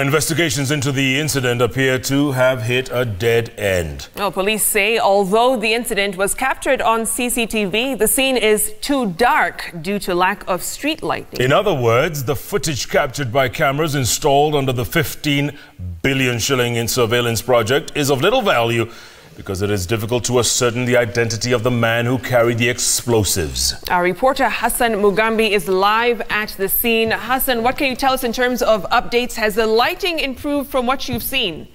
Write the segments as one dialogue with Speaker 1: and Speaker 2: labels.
Speaker 1: Investigations into the incident appear to have hit a dead end.
Speaker 2: Well, police say although the incident was captured on CCTV, the scene is too dark due to lack of street lighting.
Speaker 1: In other words, the footage captured by cameras installed under the 15 billion shilling in surveillance project is of little value because it is difficult to ascertain the identity of the man who carried the explosives.
Speaker 2: Our reporter Hassan Mugambi is live at the scene. Hassan, what can you tell us in terms of updates? Has the lighting improved from what you've seen?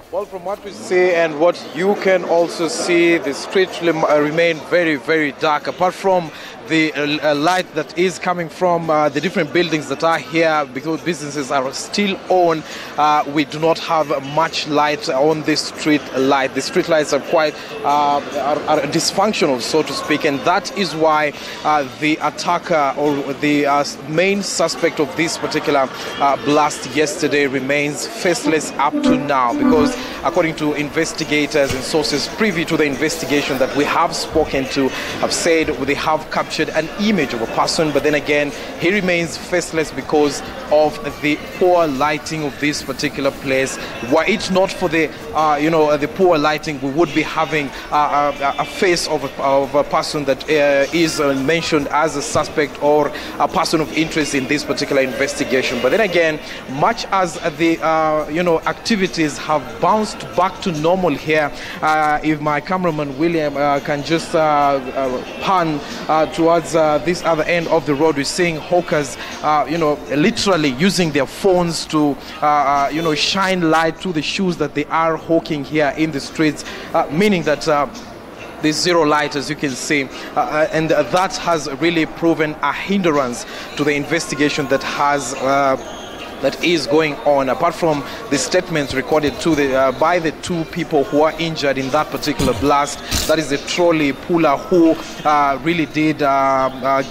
Speaker 3: Well, from what we see and what you can also see, the streets remain very, very dark. Apart from the light that is coming from the different buildings that are here, because businesses are still on, we do not have much light on the street light. The street lights are quite are dysfunctional, so to speak, and that is why the attacker or the main suspect of this particular blast yesterday remains faceless up to now, because according to investigators and sources privy to the investigation that we have spoken to, have said they have captured an image of a person, but then again he remains faceless because of the poor lighting of this particular place. Were it not for the the poor lighting, we would be having a face of a person that is mentioned as a suspect or a person of interest in this particular investigation. But then again, much as the activities have bounced back to normal here, if my cameraman William can just pan towards this other end of the road, we're seeing hawkers literally using their phones to shine light to the shoes that they are hawking here in the streets, meaning that there's zero light, as you can see, and that has really proven a hindrance to the investigation that is going on. Apart from the statements recorded by the two people who are injured in that particular blast, that is the trolley puller who really did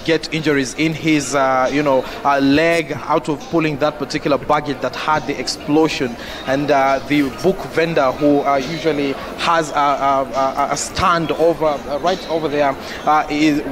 Speaker 3: get injuries in his leg out of pulling that particular baggage that had the explosion, and the book vendor who usually has a stand over right over there.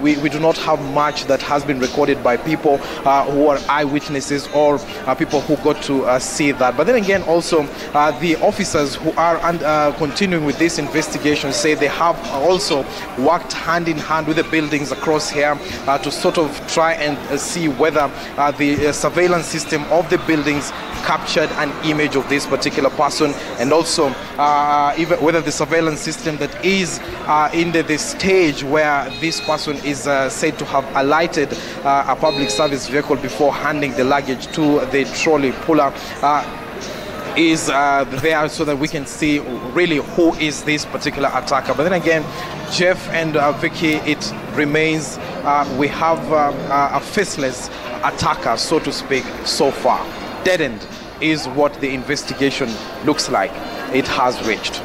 Speaker 3: We do not have much that has been recorded by people who are eyewitnesses or people who got to see that. But then again, also the officers who are continuing with this investigation say they have also worked hand in hand with the buildings across here to sort of try and see whether the surveillance system of the buildings captured an image of this particular person, and also even whether the surveillance system that is in the stage where this person is said to have alighted a public service vehicle before handing the luggage to the trolley puller is there, so that we can see really who is this particular attacker. But then again, Jeff and Vicky, it remains we have a faceless attacker, so to speak, so far. Dead end is what the investigation looks like it has reached.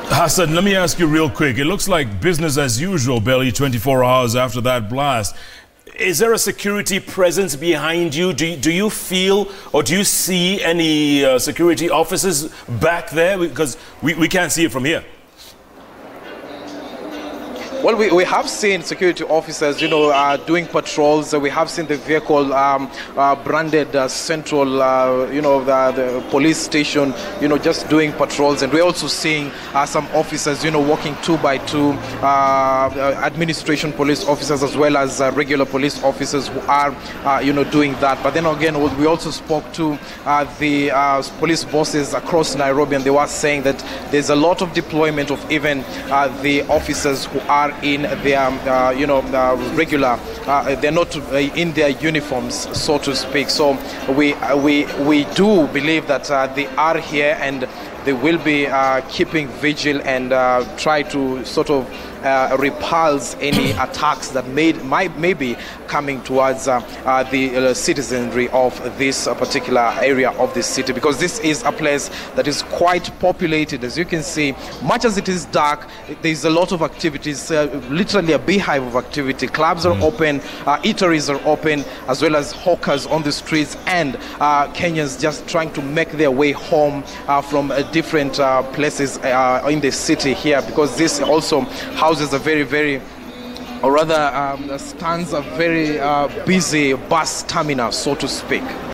Speaker 1: Hassan, let me ask you real quick. It looks like business as usual barely 24 hours after that blast. Is there a security presence behind you? Do you feel or do you see any security officers back there? Because we can't see it from here.
Speaker 3: Well, we have seen security officers, doing patrols. We have seen the vehicle branded Central, the police station, just doing patrols. And we're also seeing some officers, walking 2 by 2, administration police officers as well as regular police officers who are, doing that. But then again, we also spoke to the police bosses across Nairobi, and they were saying that there's a lot of deployment of even the officers who are in their regular they're not in their uniforms, so to speak. So we do believe that they are here, and they will be keeping vigil and try to sort of repulse any attacks that may be coming towards the citizenry of this particular area of this city, because this is a place that is quite populated. As you can see, much as it is dark, there's a lot of activities, literally a beehive of activity. Clubs are open, eateries are open, as well as hawkers on the streets, and Kenyans just trying to make their way home from different places in the city here, because this also houses a very or rather stands a very busy bus terminal, so to speak.